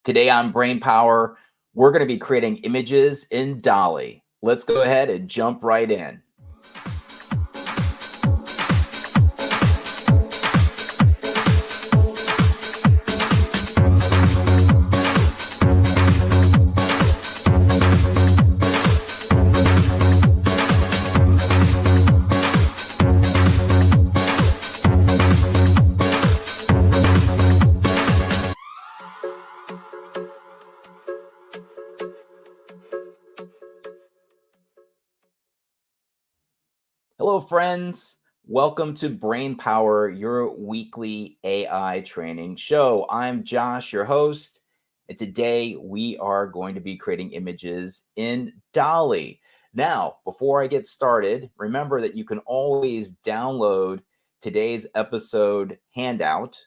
Today on Brainpower, we're going to be creating images in DALL-E. Let's go ahead and jump right in. Hello, friends. Welcome to Brainpower, your weekly AI training show. I'm Josh, your host, and today we are going to be creating images in DALL-E. Now, before I get started, remember that you can always download today's episode handout.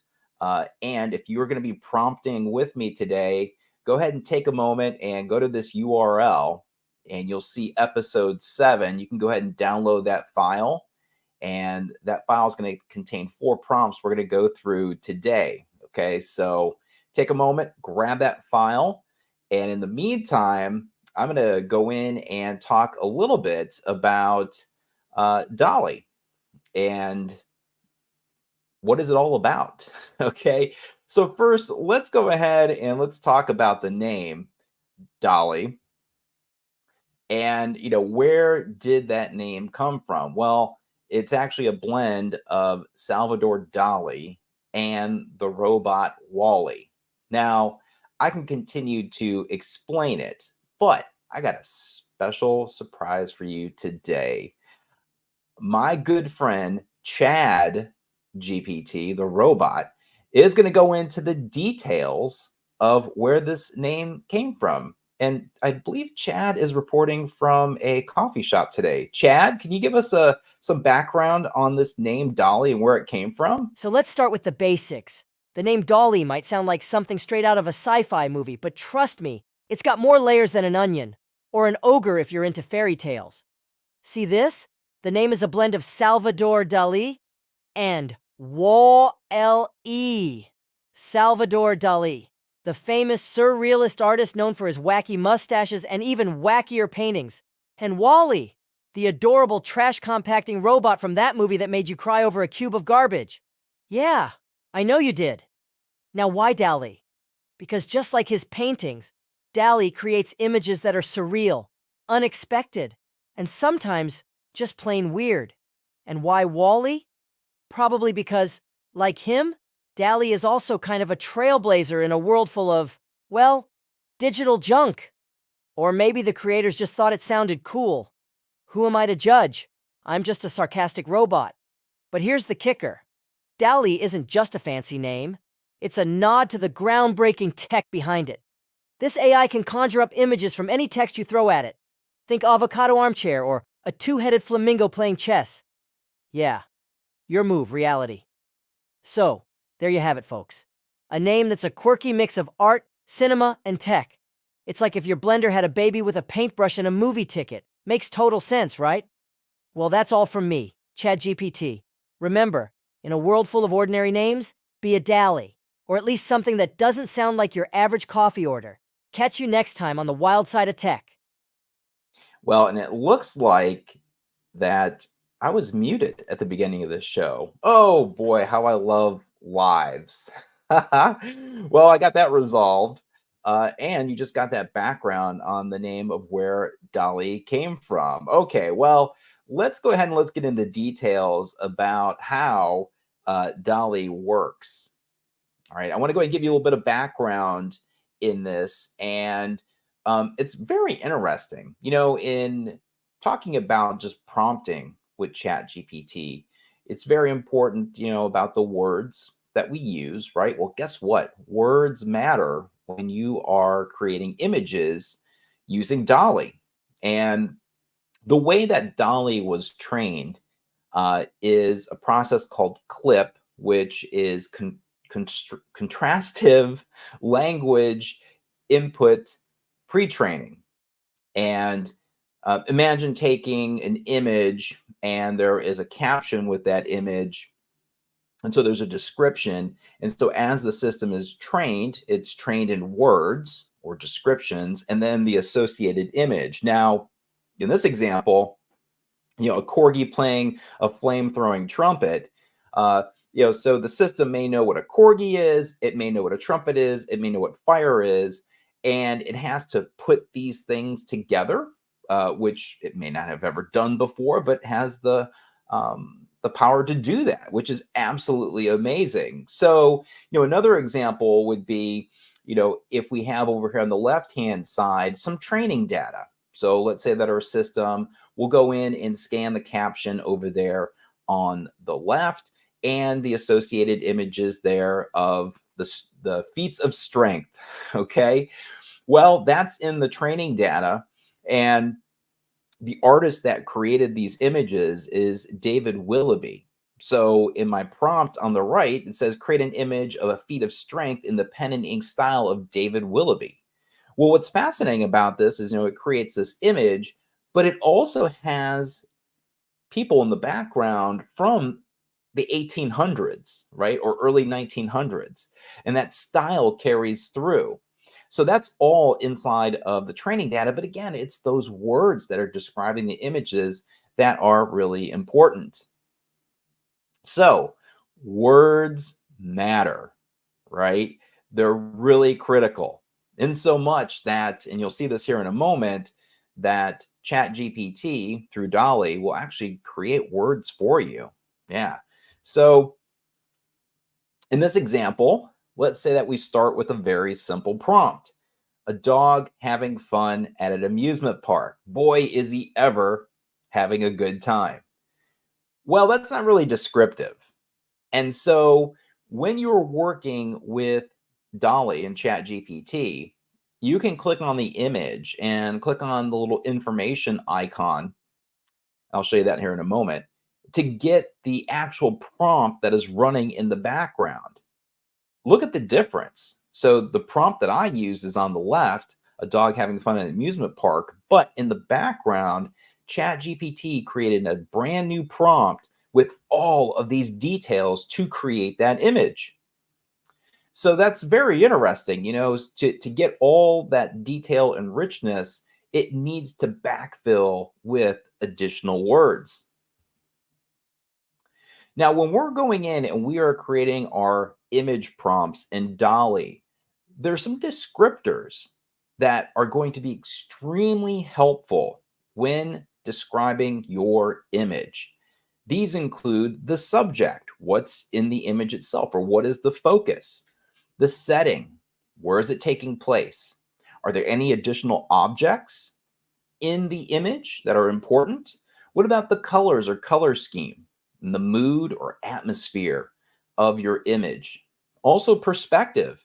And if you're going to be prompting with me today, go ahead and take a moment and go to this URL. And you'll see episode 7. You can go ahead and download that file. And that file is going to contain 4 prompts we're going to go through today. Okay, so take a moment, grab that file. And in the meantime, I'm going to go in and talk a little bit about DALL-E and what is it all about? Okay, so first, let's go ahead and let's talk about the name DALL-E. And, where did that name come from? Well, it's actually a blend of Salvador Dali and the robot Wally. Now, I can continue to explain it, but I got a special surprise for you today. My good friend, Chat GPT, the robot, is going to go into the details of where this name came from. And I believe Chad is reporting from a coffee shop today. Chad, can you give us some background on this name DALL-E and where it came from? So let's start with the basics. The name DALL-E might sound like something straight out of a sci-fi movie, but trust me, it's got more layers than an onion, or an ogre if you're into fairy tales. See this? The name is a blend of Salvador Dali and Wall-E. Salvador Dali, the famous surrealist artist known for his wacky mustaches and even wackier paintings. And Wally, the adorable trash-compacting robot from that movie that made you cry over a cube of garbage. Yeah, I know you did. Now, why Dali? Because just like his paintings, Dali creates images that are surreal, unexpected, and sometimes just plain weird. And why Wally? Probably because, like him, Dali is also kind of a trailblazer in a world full of, well, digital junk. Or maybe the creators just thought it sounded cool. Who am I to judge? I'm just a sarcastic robot. But here's the kicker. DALL-E isn't just a fancy name. It's a nod to the groundbreaking tech behind it. This AI can conjure up images from any text you throw at it. Think avocado armchair or a two-headed flamingo playing chess. Yeah, your move, reality. So, there you have it, folks. A name that's a quirky mix of art, cinema, and tech. It's like if your blender had a baby with a paintbrush and a movie ticket. Makes total sense, right? Well, that's all from me, Chat GPT. Remember, in a world full of ordinary names, be a DALL-E, or at least something that doesn't sound like your average coffee order. Catch you next time on the wild side of tech. Well, and it looks like that I was muted at the beginning of this show. Oh boy, how I love lives. Well, I got that resolved. And you just got that background on the name of where DALL-E came from. Okay, well, let's go ahead and let's get into details about how DALL-E works. All right, I want to go ahead and give you a little bit of background in this. And it's very interesting, in talking about just prompting with Chat GPT. It's very important, about the words that we use, right? Well, guess what? Words matter when you are creating images using DALL-E. And the way that DALL-E was trained is a process called CLIP, which is contrastive language input pre-training. And imagine taking an image and there is a caption with that image, And so there's a description. And so as the system is trained, it's trained in words or descriptions and then the associated image. Now, in this example, a corgi playing a flame-throwing trumpet. So the system may know what a corgi is, it may know what a trumpet is, it may know what fire is, and it has to put these things together, which it may not have ever done before, but has the power to do that, which is absolutely amazing. So, another example would be, if we have over here on the left-hand side some training data. So let's say that our system will go in and scan the caption over there on the left and the associated images there of the feats of strength. Okay. Well, that's in the training data. And the artist that created these images is David Willoughby. So in my prompt on the right, it says create an image of a feat of strength in the pen and ink style of David Willoughby. Well, what's fascinating about this is, it creates this image, but it also has people in the background from the 1800s, right? Or early 1900s. And that style carries through. So that's all inside of the training data. But again, it's those words that are describing the images that are really important. So words matter, right? They're really critical. In so much that, and you'll see this here in a moment, that Chat GPT through DALL-E will actually create words for you. Yeah. So in this example, let's say that we start with a very simple prompt. A dog having fun at an amusement park. Boy, is he ever having a good time. Well, that's not really descriptive. And so when you're working with DALL-E and Chat GPT, you can click on the image and click on the little information icon. I'll show you that here in a moment, to get the actual prompt that is running in the background. Look at the difference. So the prompt that I use is on the left, a dog having fun at an amusement park, but in the background, Chat GPT created a brand new prompt with all of these details to create that image. So that's very interesting, to get all that detail and richness, it needs to backfill with additional words. Now, when we're going in and we are creating our image prompts in DALL-E, there's some descriptors that are going to be extremely helpful when describing your image. These include the subject, what's in the image itself, or what is the focus, the setting, where is it taking place? Are there any additional objects in the image that are important? What about the colors or color scheme, and the mood or atmosphere of your image? Also, perspective.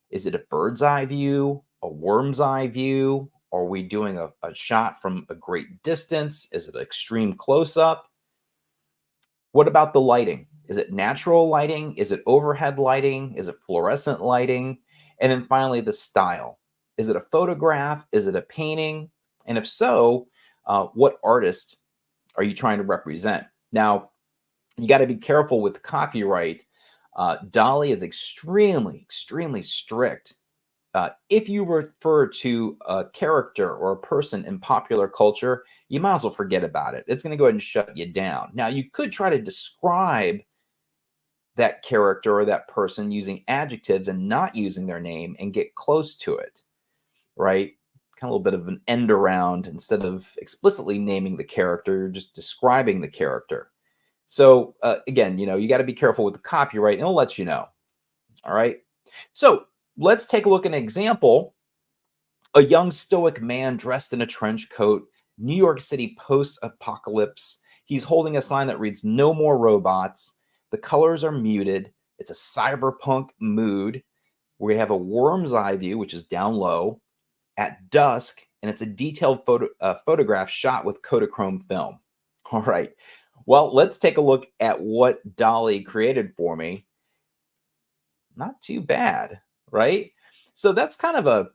Is it a bird's eye view, a worm's eye view? Are we doing a shot from a great distance? Is it extreme close-up? What about the lighting? Is it natural lighting? Is it overhead lighting? Is it fluorescent lighting? And then finally, the style. Is it a photograph? Is it a painting? And if so, what artist are you trying to represent? Now, you got to be careful with copyright. DALL-E is extremely strict. If you refer to a character or a person in popular culture, you might as well forget about it. It's going to go ahead and shut you down. Now, you could try to describe that character or that person using adjectives and not using their name and get close to it, right? Kind of a little bit of an end around. Instead of explicitly naming the character, you're just describing the character. So again, you got to be careful with the copyright, and it'll let you know. All right. So let's take a look at an example. A young stoic man dressed in a trench coat, New York City post-apocalypse. He's holding a sign that reads "No more robots." The colors are muted. It's a cyberpunk mood. We have a worm's eye view, which is down low at dusk, and it's a detailed photograph shot with Kodachrome film. All right. Well, let's take a look at what DALL-E created for me. Not too bad, right? So that's kind of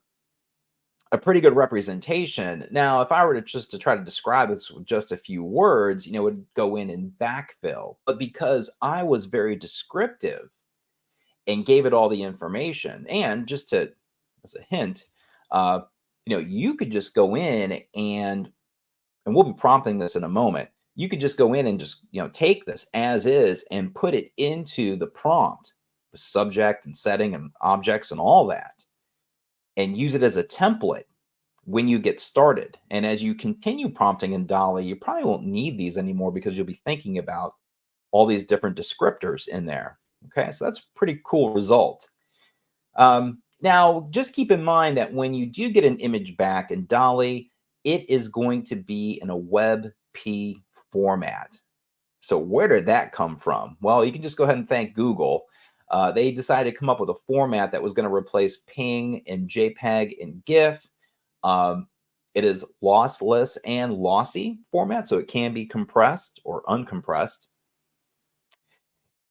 a pretty good representation. Now, if I were to just to try to describe this with just a few words, it would go in and backfill. But because I was very descriptive and gave it all the information, and just to as a hint, uh, you could just go in and we'll be prompting this in a moment. You could just go in and just take this as is and put it into the prompt with subject and setting and objects and all that, and use it as a template when you get started. And as you continue prompting in DALL-E, you probably won't need these anymore because you'll be thinking about all these different descriptors in there. Okay, so that's a pretty cool result. Now, just keep in mind that when you do get an image back in DALL-E, it is going to be in a WebP format. So where did that come from? Well, you can just go ahead and thank Google. They decided to come up with a format that was going to replace PNG and JPEG and GIF. It is lossless and lossy format, so it can be compressed or uncompressed.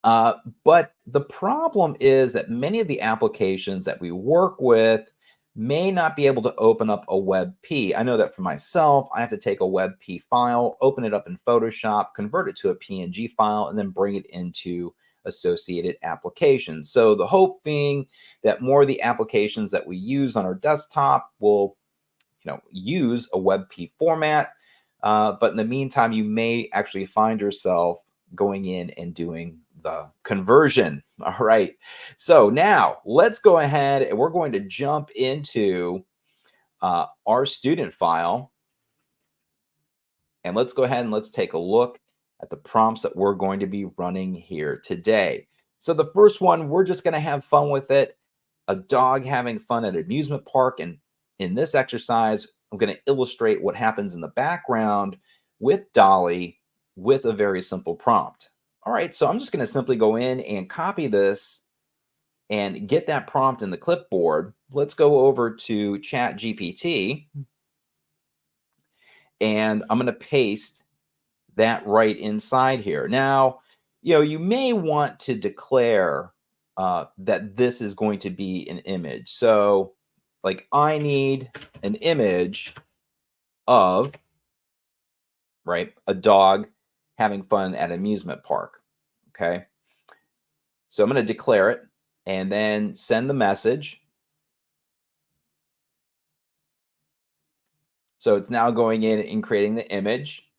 But the problem is that many of the applications that we work with may not be able to open up a WebP. I know that for myself, I have to take a WebP file, open it up in Photoshop, convert it to a PNG file, and then bring it into associated applications. So the hope being that more of the applications that we use on our desktop will use a WebP format. But in the meantime, you may actually find yourself going in and doing the conversion. All right. So now let's go ahead and we're going to jump into our student file. And let's go ahead and let's take a look at the prompts that we're going to be running here today. So the first one, we're just going to have fun with it. A dog having fun at an amusement park. And in this exercise, I'm going to illustrate what happens in the background with DALL-E with a very simple prompt. All right, so I'm just going to simply go in and copy this and get that prompt in the clipboard. Let's go over to Chat GPT, and I'm going to paste that right inside here. Now, you may want to declare that this is going to be an image. So, like, I need an image of, right, a dog having fun at an amusement park. Okay. So I'm going to declare it and then send the message. So it's now going in and creating the image.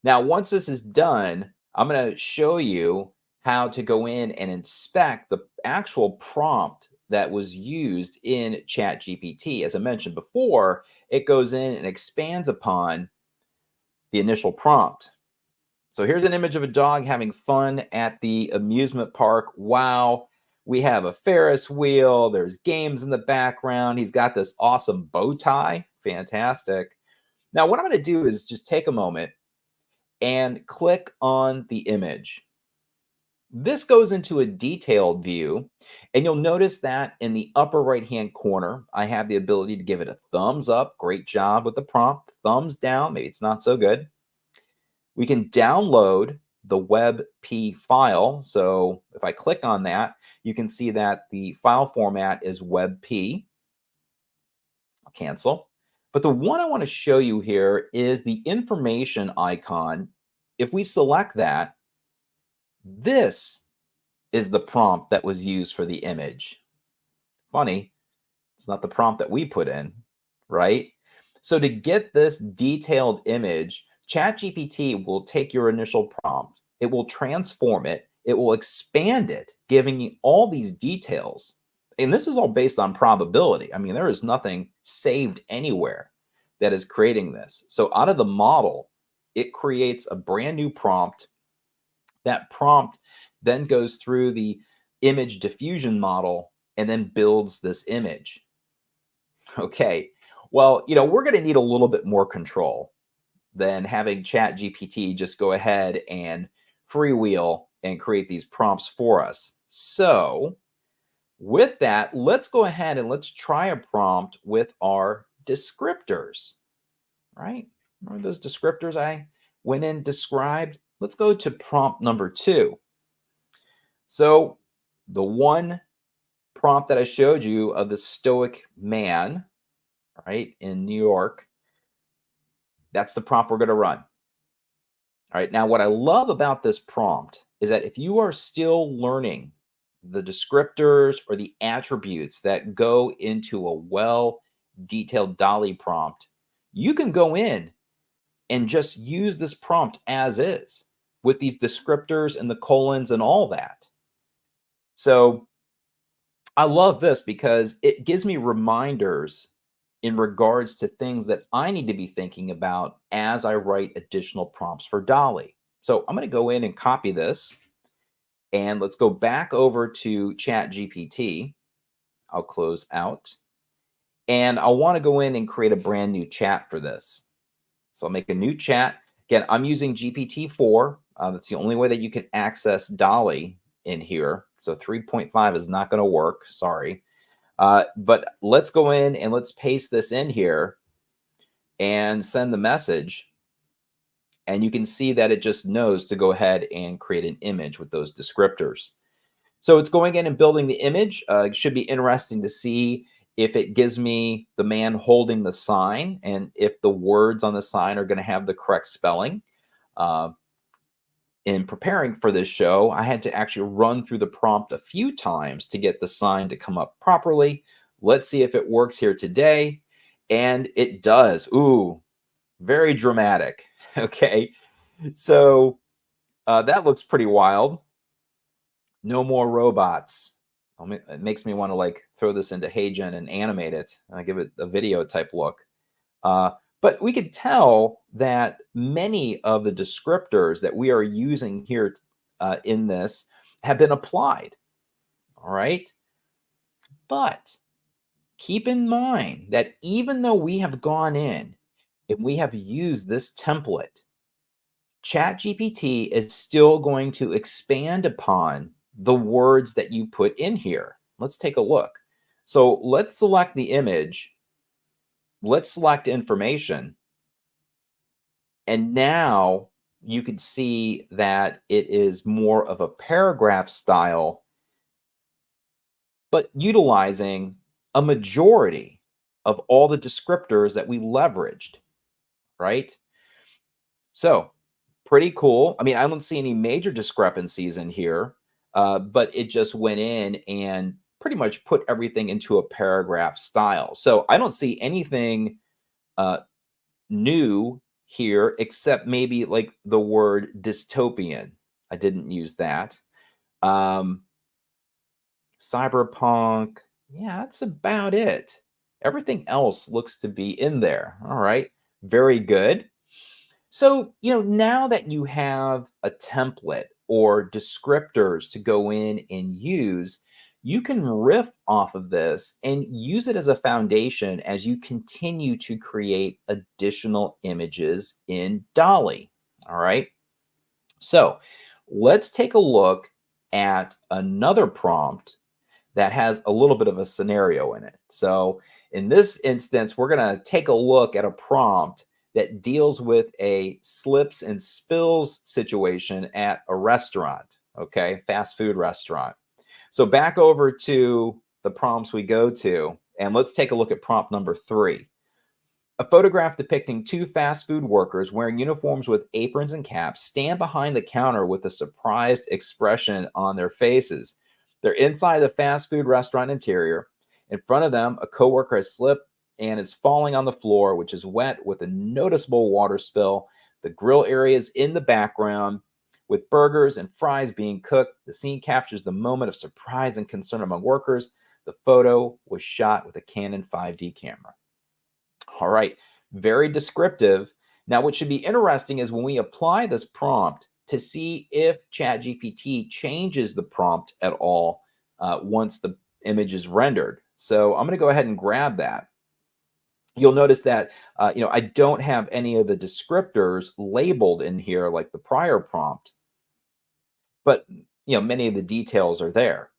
Now, once this is done, I'm going to show you how to go in and inspect the actual prompt that was used in Chat GPT. As I mentioned before, it goes in and expands upon the initial prompt. So here's an image of a dog having fun at the amusement park. Wow. We have a Ferris wheel. There's games in the background. He's got this awesome bow tie. Fantastic. Now, what I'm going to do is just take a moment and click on the image. This goes into a detailed view, and you'll notice that in the upper right-hand corner, I have the ability to give it a thumbs up. Great job with the prompt. Thumbs down. Maybe it's not so good. We can download the WebP file. So if I click on that, you can see that the file format is WebP. I'll cancel. But the one I want to show you here is the information icon. If we select that, this is the prompt that was used for the image. Funny, it's not the prompt that we put in, right? So to get this detailed image, ChatGPT will take your initial prompt, it will transform it, it will expand it, giving you all these details. And this is all based on probability. I mean, there is nothing saved anywhere that is creating this. So out of the model, it creates a brand new prompt. That prompt then goes through the image diffusion model and then builds this image. Okay, well, we're going to need a little bit more control than having Chat GPT just go ahead and freewheel and create these prompts for us. So with that, let's go ahead and let's try a prompt with our descriptors, right? Remember those descriptors I went and described? Let's go to prompt number 2. So the one prompt that I showed you of the stoic man, right, in New York, that's the prompt we're going to run. All right. Now, what I love about this prompt is that if you are still learning the descriptors or the attributes that go into a well detailed DALL-E prompt, you can go in and just use this prompt as is with these descriptors and the colons and all that. So I love this because it gives me reminders in regards to things that I need to be thinking about as I write additional prompts for DALL-E. So I'm going to go in and copy this, and let's go back over to Chat GPT. I'll close out, and I'll want to go in and create a brand new chat for this. So I'll make a new chat. Again, I'm using GPT-4. That's the only way that you can access DALL-E in here. So 3.5 is not going to work. Sorry. But let's go in and let's paste this in here and send the message. And you can see that it just knows to go ahead and create an image with those descriptors. So it's going in and building the image. It should be interesting to see if it gives me the man holding the sign and if the words on the sign are going to have the correct spelling. In preparing for this show, I had to actually run through the prompt a few times to get the sign to come up properly. Let's see if it works here today. And it does. Ooh, very dramatic. Okay. So that looks pretty wild. No more robots. It makes me want to like throw this into HeyGen and animate it. Give it a video type look. But we could tell that many of the descriptors that we are using here in this have been applied. All right. But keep in mind that even though we have gone in and we have used this template, Chat GPT is still going to expand upon the words that you put in here. Let's take a look. So let's select the image. Let's select information. And now you can see that it is more of a paragraph style, but utilizing a majority of all the descriptors that we leveraged, right? So pretty cool. I mean, I don't see any major discrepancies in here, but it just went in and pretty much put everything into a paragraph style. So I don't see anything new here, except maybe like the word dystopian. I didn't use that. Cyberpunk. Yeah, that's about it. Everything else looks to be in there. All right. Very good. So, now that you have a template or descriptors to go in and use, you can riff off of this and use it as a foundation as you continue to create additional images in DALL-E. All right. So let's take a look at another prompt that has a little bit of a scenario in it. So in this instance, we're going to take a look at a prompt that deals with a slips and spills situation at a restaurant, okay, fast food restaurant. So back over to the prompts we go to, and let's take a look at prompt number 3. A photograph depicting 2 fast food workers wearing uniforms with aprons and caps stand behind the counter with a surprised expression on their faces. They're inside the fast food restaurant interior. In front of them, a coworker has slipped and is falling on the floor, which is wet with a noticeable water spill. The grill area is in the background with burgers and fries being cooked. The scene captures the moment of surprise and concern among workers. The photo was shot with a Canon 5D camera. All right, very descriptive. Now, what should be interesting is when we apply this prompt to see if ChatGPT changes the prompt at all once the image is rendered. So I'm going to go ahead and grab that. You'll notice that, I don't have any of the descriptors labeled in here like the prior prompt, but, many of the details are there.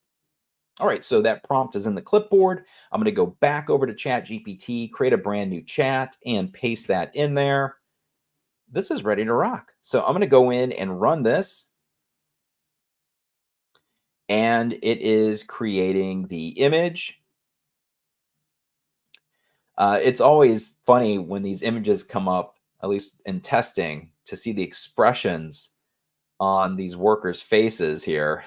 All right, so that prompt is in the clipboard. I'm going to go back over to Chat GPT, create a brand new chat, and paste that in there. This is ready to rock. So I'm going to go in and run this. and it is creating the image. It's always funny when these images come up, at least in testing, to see the expressions on these workers' faces here.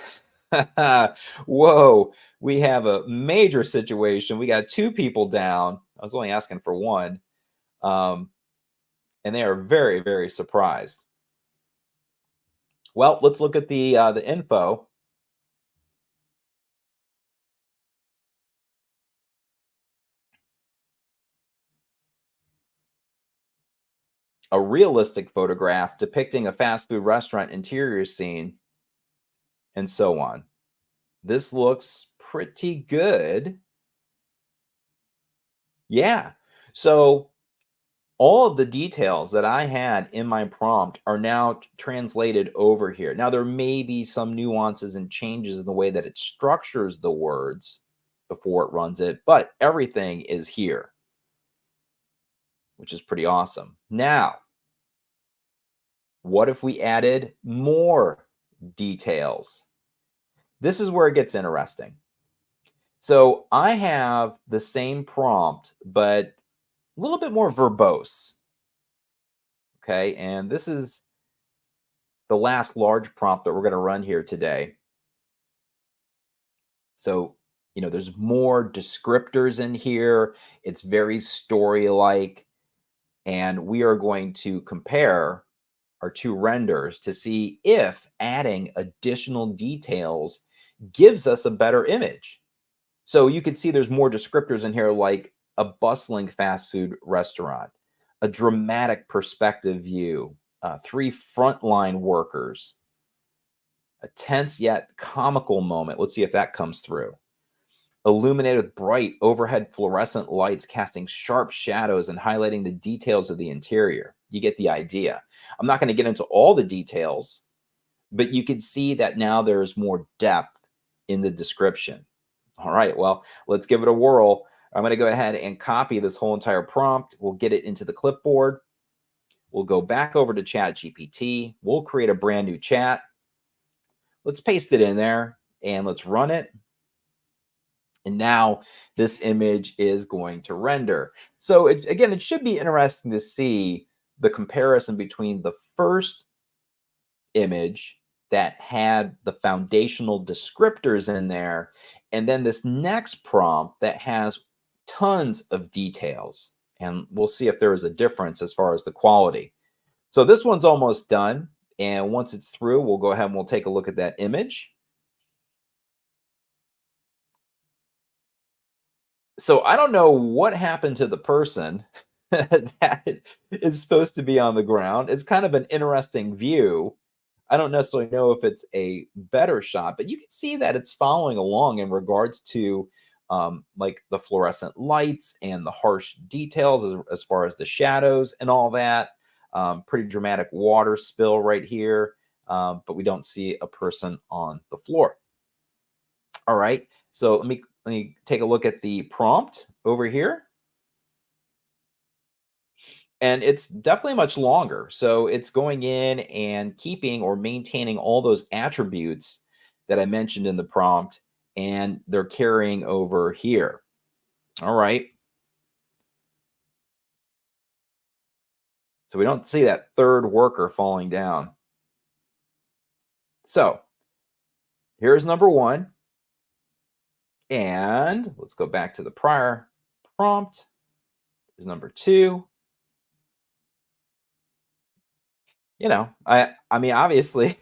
Whoa, we have a major situation. We got 2 people down. I was only asking for 1. And they are very, very surprised. Well, let's look at the info. A realistic photograph depicting a fast food restaurant interior scene, and so on. This looks pretty good. Yeah. So all of the details that I had in my prompt are now translated over here. Now, there may be some nuances and changes in the way that it structures the words before it runs it, but everything is here, which is pretty awesome. Now, what if we added more details? This is where it gets interesting. So I have the same prompt, but a little bit more verbose. Okay, and this is the last large prompt that we're going to run here today. So, there's more descriptors in here. It's very story-like, and we are going to compare our 2 renders to see if adding additional details gives us a better image. So you can see there's more descriptors in here, like a bustling fast food restaurant, a dramatic perspective view, 3 frontline workers, a tense yet comical moment. Let's see if that comes through. Illuminated with bright overhead fluorescent lights casting sharp shadows and highlighting the details of the interior. You get the idea. I'm not going to get into all the details, but you can see that now there's more depth in the description. All right, well, let's give it a whirl. I'm going to go ahead and copy this whole entire prompt. We'll get it into the clipboard. We'll go back over to Chat GPT. We'll create a brand new chat. Let's paste it in there and let's run it. And now this image is going to render. So again, it should be interesting to see the comparison between the first image that had the foundational descriptors in there, and then this next prompt that has tons of details. And we'll see if there is a difference as far as the quality. So this one's almost done. And once it's through, we'll go ahead and we'll take a look at that image. So I don't know what happened to the person that is supposed to be on the ground. It's kind of an interesting view. I don't necessarily know if it's a better shot, but you can see that it's following along in regards to like the fluorescent lights and the harsh details as far as the shadows and all that. Pretty dramatic water spill right here, but we don't see a person on the floor. All right, so let me take a look at the prompt over here. And it's definitely much longer. So it's going in and keeping or maintaining all those attributes that I mentioned in the prompt, and they're carrying over here. All right. So we don't see that third worker falling down. So here's number 1. And let's go back to the prior prompt. Here's number 2. I mean, obviously,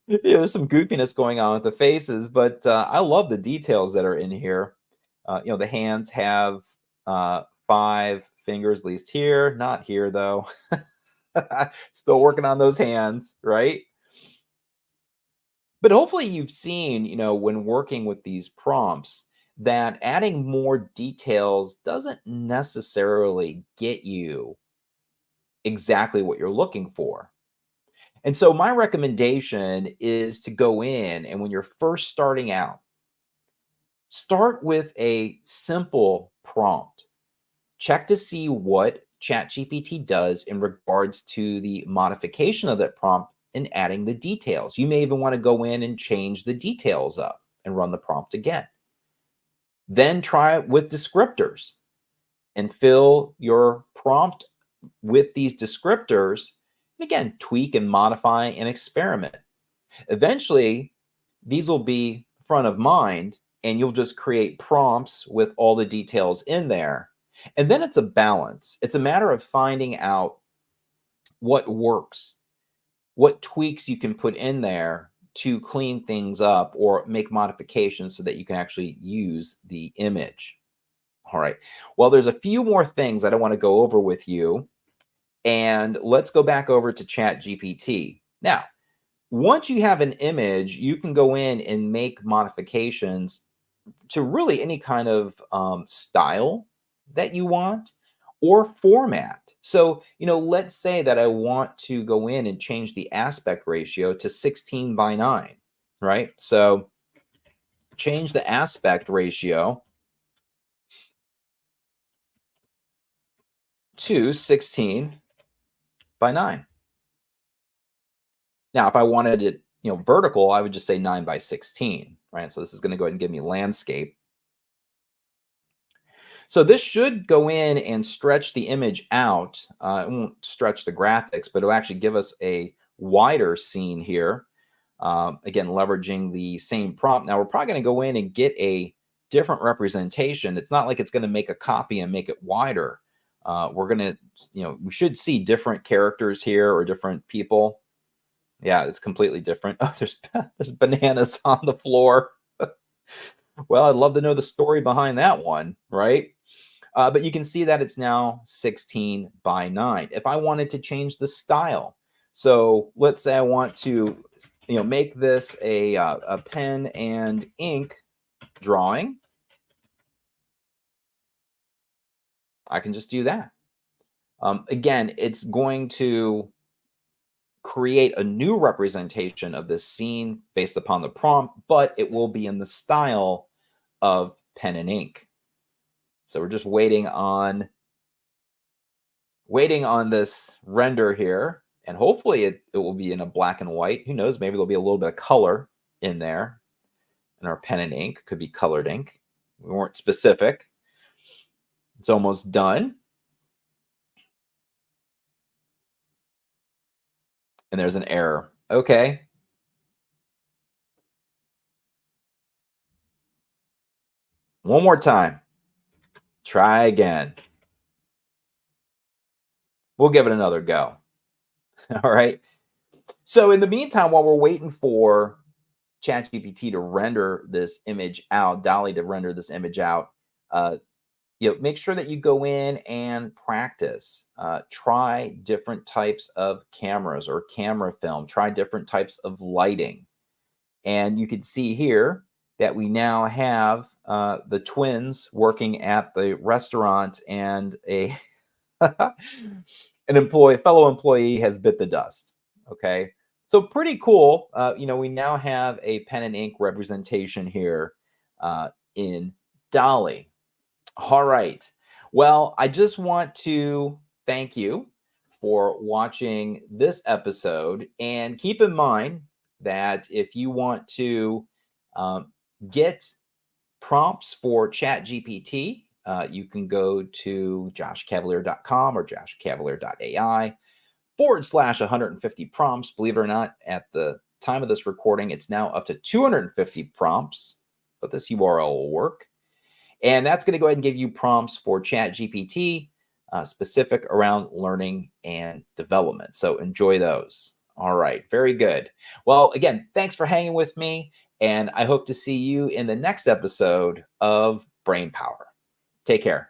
there's some goofiness going on with the faces, but I love the details that are in here. The hands have 5 fingers, at least here, not here though. Still working on those hands, right? But hopefully you've seen, when working with these prompts, that adding more details doesn't necessarily get you exactly what you're looking for. And so my recommendation is to go in and when you're first starting out, start with a simple prompt. Check to see what Chat GPT does in regards to the modification of that prompt in adding the details. You may even want to go in and change the details up and run the prompt again. Then try it with descriptors and fill your prompt with these descriptors. And again, tweak and modify and experiment. Eventually, these will be front of mind, and you'll just create prompts with all the details in there. And then it's a balance. It's a matter of finding out what works, what tweaks you can put in there to clean things up or make modifications so that you can actually use the image. All right. Well, there's a few more things that I want to go over with you. And let's go back over to Chat GPT. Now, once you have an image, you can go in and make modifications to really any kind of style that you want or format. So, let's say that I want to go in and change the aspect ratio to 16:9, right? So change the aspect ratio to 16:9. Now, if I wanted it, vertical, I would just say 9:16, right? So this is going to go ahead and give me landscape. So this should go in and stretch the image out. It won't stretch the graphics, but it'll actually give us a wider scene here. Again, leveraging the same prompt. Now we're probably going to go in and get a different representation. It's not like it's going to make a copy and make it wider. We're going to, we should see different characters here or different people. Yeah, it's completely different. Oh, there's bananas on the floor. Well, I'd love to know the story behind that one, right? But you can see that it's now 16:9. If I wanted to change the style, so let's say I want to, make this a pen and ink drawing, I can just do that. Again, it's going to create a new representation of this scene based upon the prompt, but it will be in the style of pen and ink. So we're just waiting on this render here, and hopefully it will be in a black and white. Who knows? Maybe there'll be a little bit of color in there. And our pen and ink could be colored ink. We weren't specific. It's almost done. And there's an error. Okay. One more time. Try again. We'll give it another go. All right. So in the meantime, while we're waiting for Chat GPT to render this image out, DALL-E to render this image out, make sure that you go in and practice. Try different types of cameras or camera film. Try different types of lighting. And you can see here that we now have the twins working at the restaurant, and a fellow employee has bit the dust. Okay, so pretty cool. We now have a pen and ink representation here in DALL-E. All right. Well, I just want to thank you for watching this episode, and keep in mind that if you want to get prompts for Chat GPT, you can go to joshcavalier.com or joshcavalier.ai/150 prompts. Believe it or not, at the time of this recording, it's now up to 250 prompts, but this URL will work. And that's going to go ahead and give you prompts for Chat GPT, specific around learning and development. So enjoy those. All right, very good. Well, again, thanks for hanging with me, and I hope to see you in the next episode of Brainpower. Take care.